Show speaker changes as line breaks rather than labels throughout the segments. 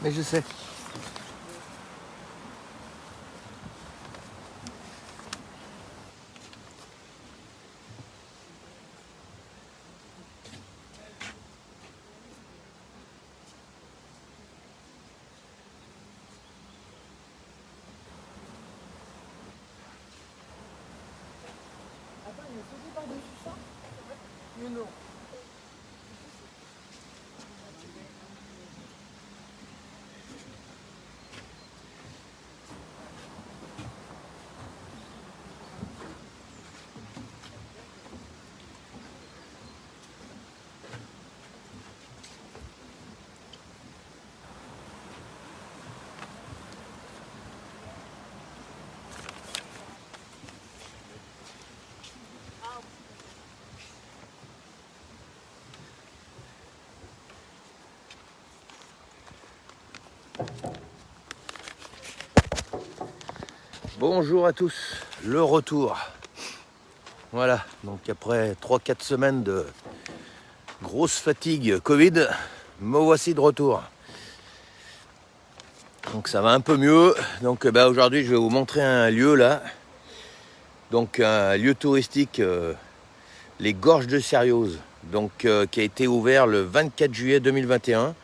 Mais je sais.
Attends, il y a sauté par-dessus ça? Mais non.
Bonjour à tous, le retour. Voilà, donc après 3-4 semaines de grosse fatigue Covid, me voici de retour. Donc ça va un peu mieux. Donc aujourd'hui je vais vous montrer un lieu là. Donc un lieu touristique, les Gorges de Seriose, donc qui a été ouvert le 24 juillet 2021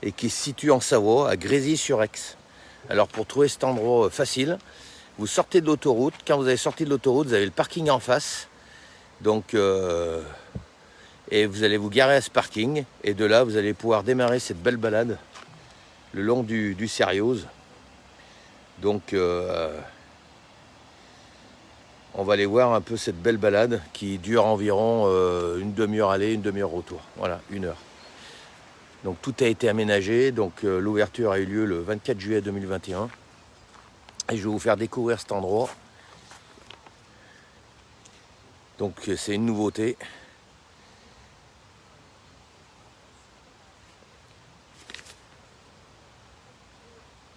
et qui se situe en Savoie, à Grésy-sur-Aix. Alors pour trouver cet endroit facile, vous sortez de l'autoroute. Quand vous avez sorti de l'autoroute, vous avez le parking en face. Donc, et vous allez vous garer à ce parking. Et de là, vous allez pouvoir démarrer cette belle balade le long du Seriose. Donc, on va aller voir un peu cette belle balade qui dure environ une demi-heure aller, une demi-heure retour. Voilà, 1 heure. Donc tout a été aménagé. Donc l'ouverture a eu lieu le 24 juillet 2021. Et je vais vous faire découvrir cet endroit. Donc c'est une nouveauté.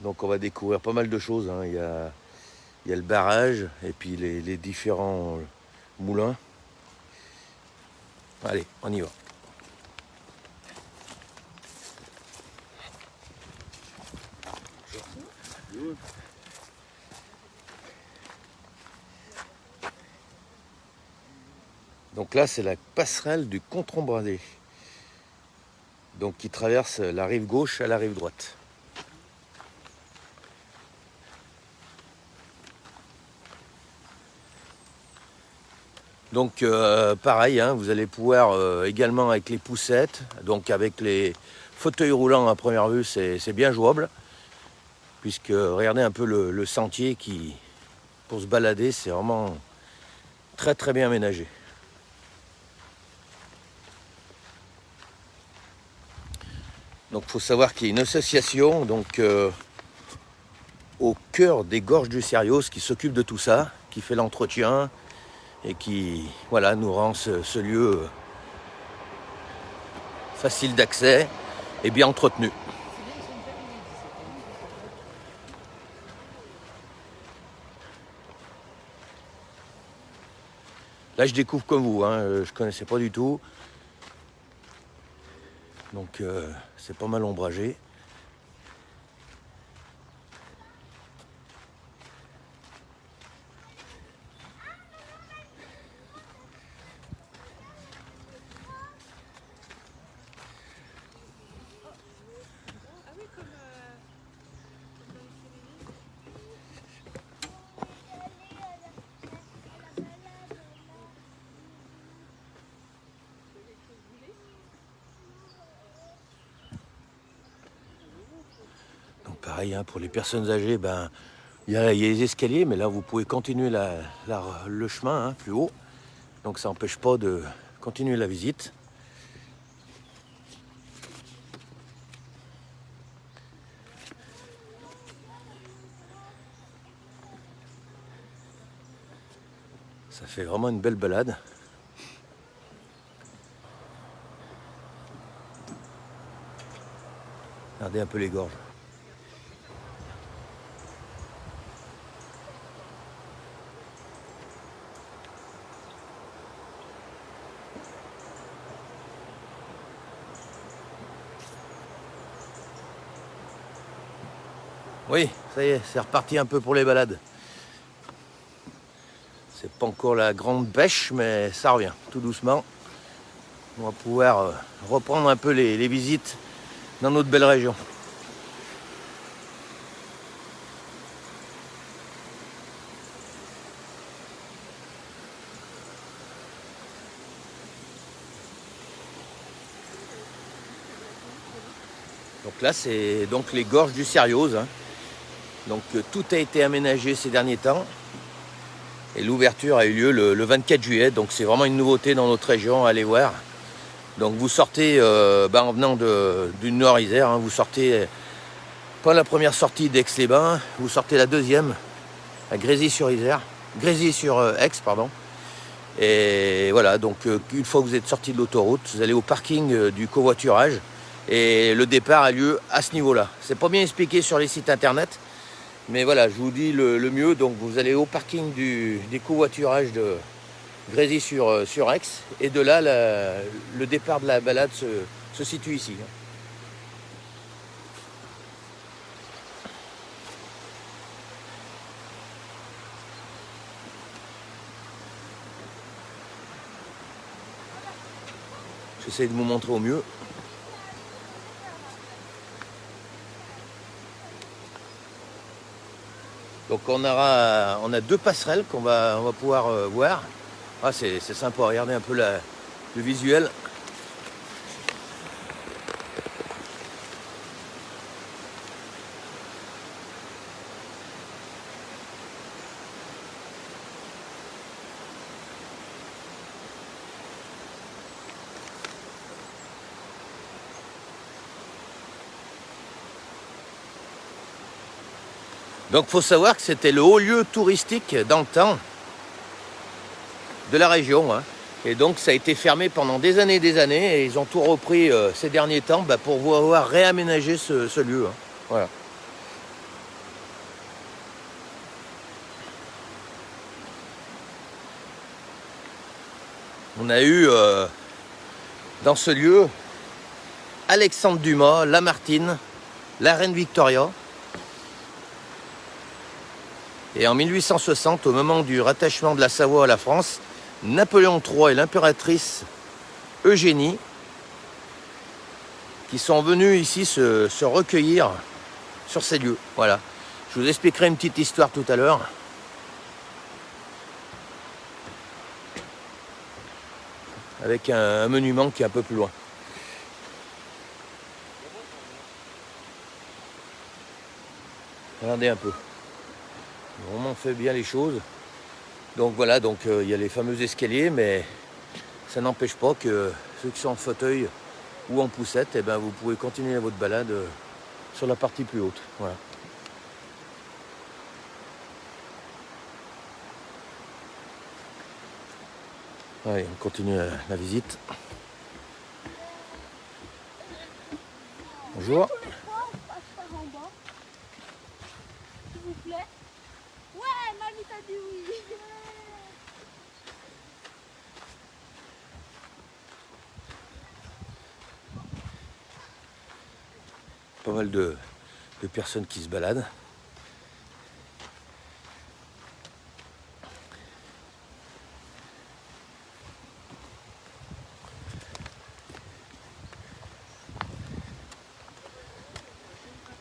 Donc on va découvrir pas mal de choses. Hein. Il y a le barrage et puis les différents moulins. Allez, on y va. Donc là, c'est la passerelle du Contron-Bradé. Donc qui traverse la rive gauche à la rive droite. Donc pareil, hein, vous allez pouvoir également avec les poussettes, donc avec les fauteuils roulants à première vue, c'est bien jouable. Puisque regardez un peu le sentier qui, pour se balader, c'est vraiment très très bien aménagé. Donc il faut savoir qu'il y a une association donc, au cœur des Gorges du Seriose qui s'occupe de tout ça, qui fait l'entretien et qui voilà, nous rend ce lieu facile d'accès et bien entretenu. Là je découvre comme vous, hein, je ne connaissais pas du tout. Donc c'est pas mal ombragé. Donc pareil, hein, pour les personnes âgées, ben, il y a les escaliers, mais là vous pouvez continuer le chemin hein, plus haut. Donc ça n'empêche pas de continuer la visite. Ça fait vraiment une belle balade. Regardez un peu les gorges. Oui, ça y est, c'est reparti un peu pour les balades. C'est pas encore la grande pêche, mais ça revient tout doucement. On va pouvoir reprendre un peu les visites dans notre belle région. Donc là, c'est donc les gorges du Sériose. Hein. Donc tout a été aménagé ces derniers temps. Et l'ouverture a eu lieu le 24 juillet. Donc c'est vraiment une nouveauté dans notre région à aller voir. Donc vous sortez en venant du Nord-Isère, hein, vous sortez pas la première sortie d'Aix-les-Bains, vous sortez la deuxième à Grésy-sur-Isère, Grésy-sur-Aix, pardon. Et voilà, donc une fois que vous êtes sorti de l'autoroute, vous allez au parking du covoiturage et le départ a lieu à ce niveau-là. C'est pas bien expliqué sur les sites internet, mais voilà, je vous dis le mieux. Donc vous allez au parking des covoiturages de Grésy sur Aix, et de là, le départ de la balade se situe ici. J'essaie de vous montrer au mieux. Donc on a deux passerelles qu'on va pouvoir voir. Ah, c'est sympa, regardez un peu le visuel. Donc il faut savoir que c'était le haut lieu touristique dans le temps de la région. Hein. Et donc ça a été fermé pendant des années et ils ont tout repris ces derniers temps pour pouvoir réaménager ce lieu. Hein. Voilà. On a eu dans ce lieu Alexandre Dumas, Lamartine, la reine Victoria. Et en 1860, au moment du rattachement de la Savoie à la France, Napoléon III et l'impératrice Eugénie, qui sont venus ici se recueillir sur ces lieux. Voilà. Je vous expliquerai une petite histoire tout à l'heure. Avec un monument qui est un peu plus loin. Regardez un peu. On fait bien les choses. Donc voilà, donc il y a les fameux escaliers, mais ça n'empêche pas que ceux qui sont en fauteuil ou en poussette, eh ben, vous pouvez continuer votre balade sur la partie plus haute. Voilà. Allez, on continue la visite. Bonjour.
S'il vous plaît. Ouais, mamie t'a dit oui.
Pas mal de personnes qui se baladent.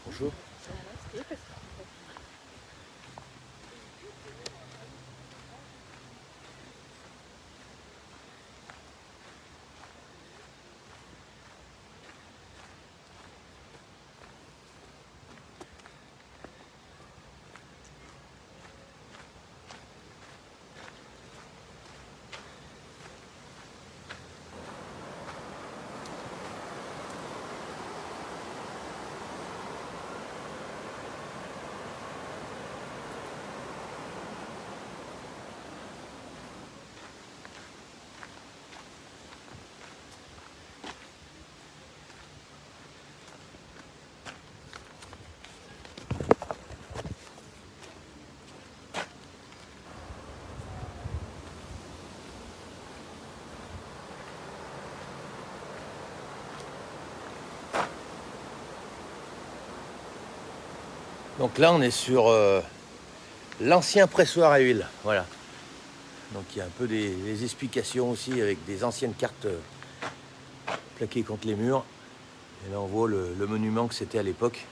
Bonjour. Donc là, on est sur l'ancien pressoir à huile. Voilà. Donc il y a un peu des explications aussi avec des anciennes cartes plaquées contre les murs. Et là, on voit le monument que c'était à l'époque.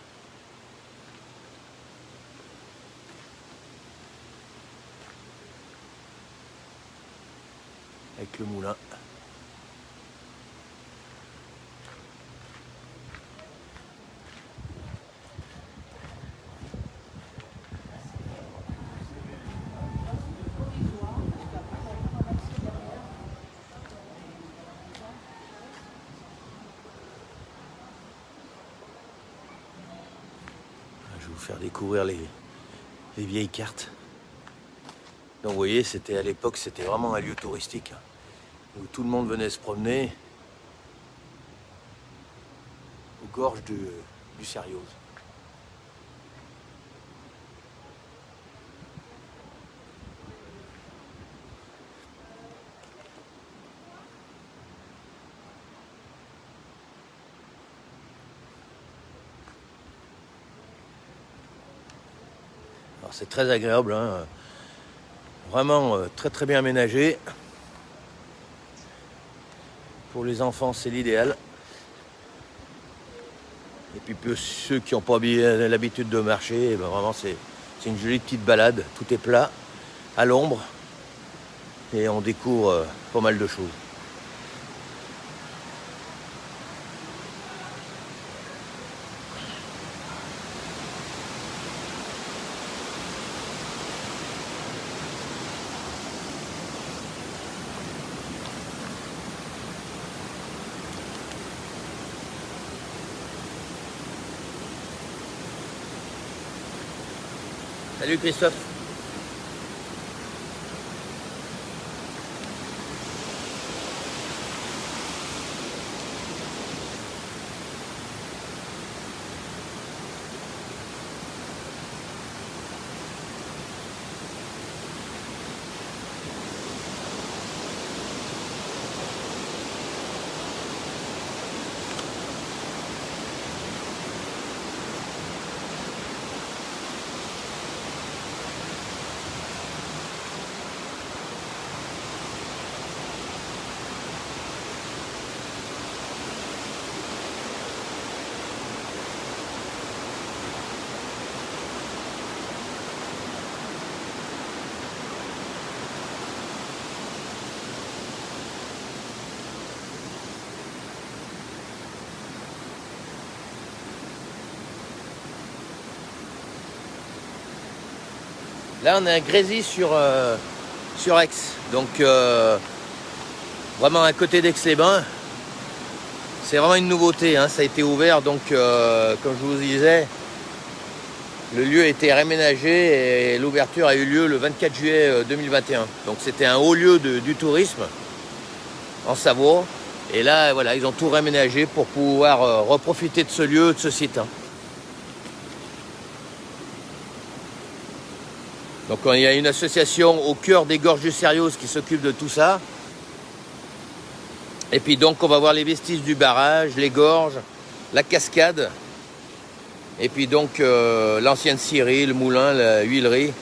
Avec le moulin. Je vais vous faire découvrir les vieilles cartes. Donc vous voyez, c'était à l'époque, c'était vraiment un lieu touristique où tout le monde venait se promener aux gorges du Sériose. Alors c'est très agréable, hein. Vraiment très très bien aménagé. Pour les enfants, c'est l'idéal. Et puis pour ceux qui n'ont pas bien l'habitude de marcher, ben vraiment c'est une jolie petite balade. Tout est plat, à l'ombre, et on découvre pas mal de choses. Salut Christophe. Là, on est à Grésy sur Aix. Donc, vraiment à côté d'Aix-les-Bains. C'est vraiment une nouveauté, hein. Ça a été ouvert, donc, comme je vous disais, le lieu a été réménagé et l'ouverture a eu lieu le 24 juillet 2021. Donc, c'était un haut lieu du tourisme en Savoie. Et là, voilà, ils ont tout réménagé pour pouvoir reprofiter de ce lieu, de ce site, hein. Donc il y a une association au cœur des gorges du Sériose qui s'occupe de tout ça. Et puis donc on va voir les vestiges du barrage, les gorges, la cascade. Et puis donc l'ancienne scierie, le moulin, la huilerie.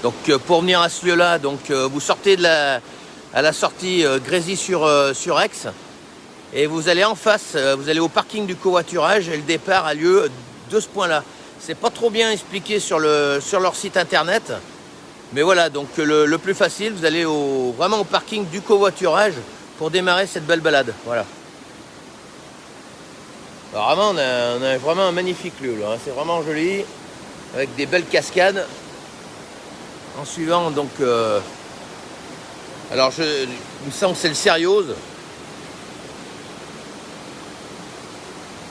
Donc pour venir à ce lieu-là, donc vous sortez à la sortie Grésy sur Aix. Et vous allez en face, vous allez au parking du covoiturage et le départ a lieu de ce point-là. C'est pas trop bien expliqué sur leur site internet. Mais voilà, donc le plus facile, vous allez vraiment au parking du covoiturage pour démarrer cette belle balade. Voilà. Alors vraiment, on a vraiment un magnifique lieu là, hein. C'est vraiment joli, avec des belles cascades. En suivant, donc... alors, il me semble que c'est le Sériose.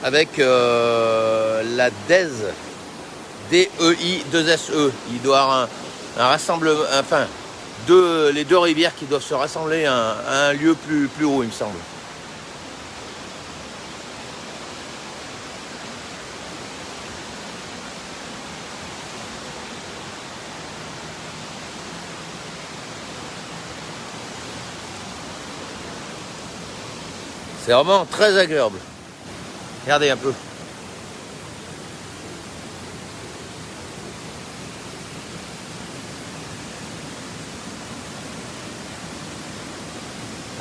Avec la DEI, D-E-I-2-S-E. Il doit y avoir un rassemblement, enfin, les deux rivières qui doivent se rassembler à un lieu plus haut, il me semble. C'est vraiment très agréable. Regardez un peu.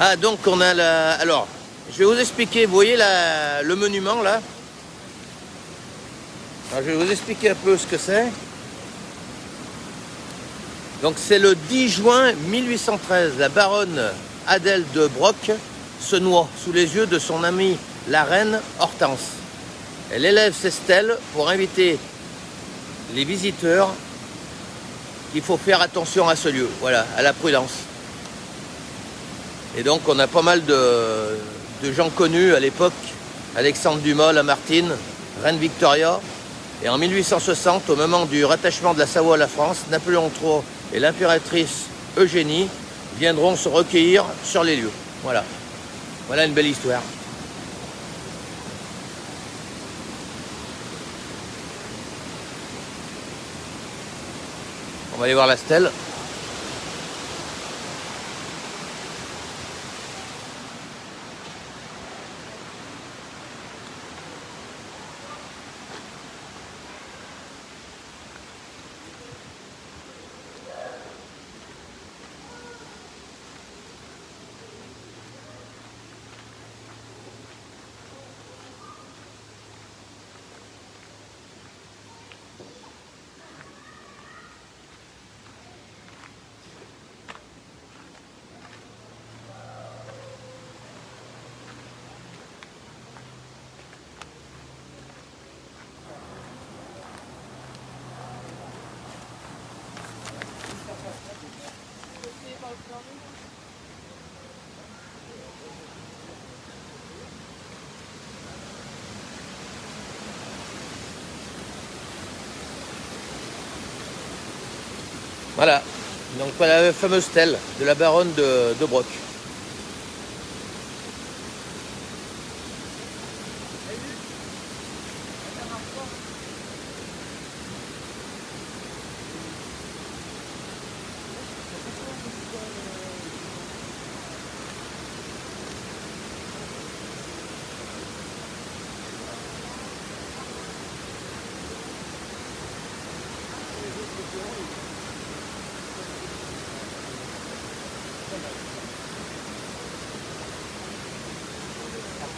Ah, donc on a la... Alors, je vais vous expliquer, vous voyez le monument là? Alors, je vais vous expliquer un peu ce que c'est. Donc c'est le 10 juin 1813, la baronne Adèle de Broc se noie sous les yeux de son amie la reine Hortense. Elle élève ses stèles pour inviter les visiteurs qu'il faut faire attention à ce lieu, voilà, à la prudence. Et donc on a pas mal de gens connus à l'époque, Alexandre Dumas, Lamartine, Reine Victoria. Et en 1860, au moment du rattachement de la Savoie à la France, Napoléon III et l'impératrice Eugénie viendront se recueillir sur les lieux. Voilà. Voilà une belle histoire. On va aller voir la stèle. Voilà, donc voilà la fameuse stèle de la baronne de Broc.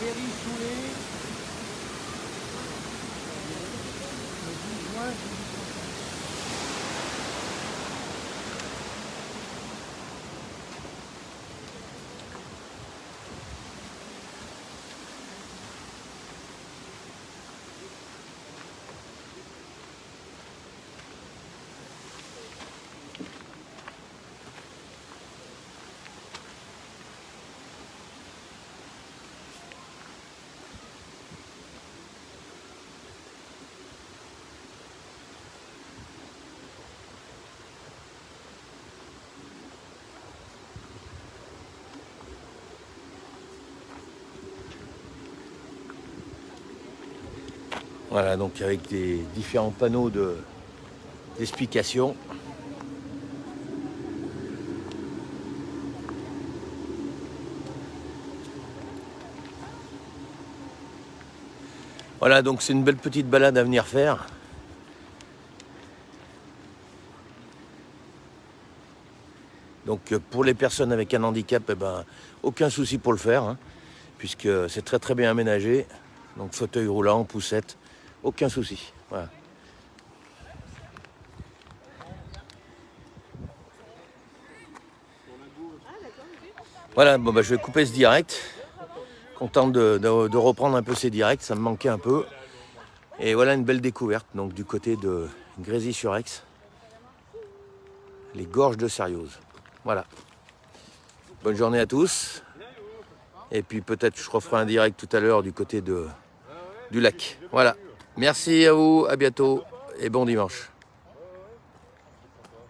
Péri-Soulet, le 10 juin.
Voilà, donc avec des différents panneaux d'explication. Voilà, donc c'est une belle petite balade à venir faire. Donc pour les personnes avec un handicap, eh ben, aucun souci pour le faire, hein, puisque c'est très très bien aménagé. Donc fauteuil roulant, poussette, aucun souci. Voilà. Voilà, bon, bah, je vais couper ce direct. Content de reprendre un peu ces directs, ça me manquait un peu. Et voilà une belle découverte, donc du côté de Grésy-sur-Aix. Les gorges de Seriose. Voilà. Bonne journée à tous. Et puis peut-être je referai un direct tout à l'heure du côté du lac. Voilà. Merci à vous, à bientôt et bon dimanche.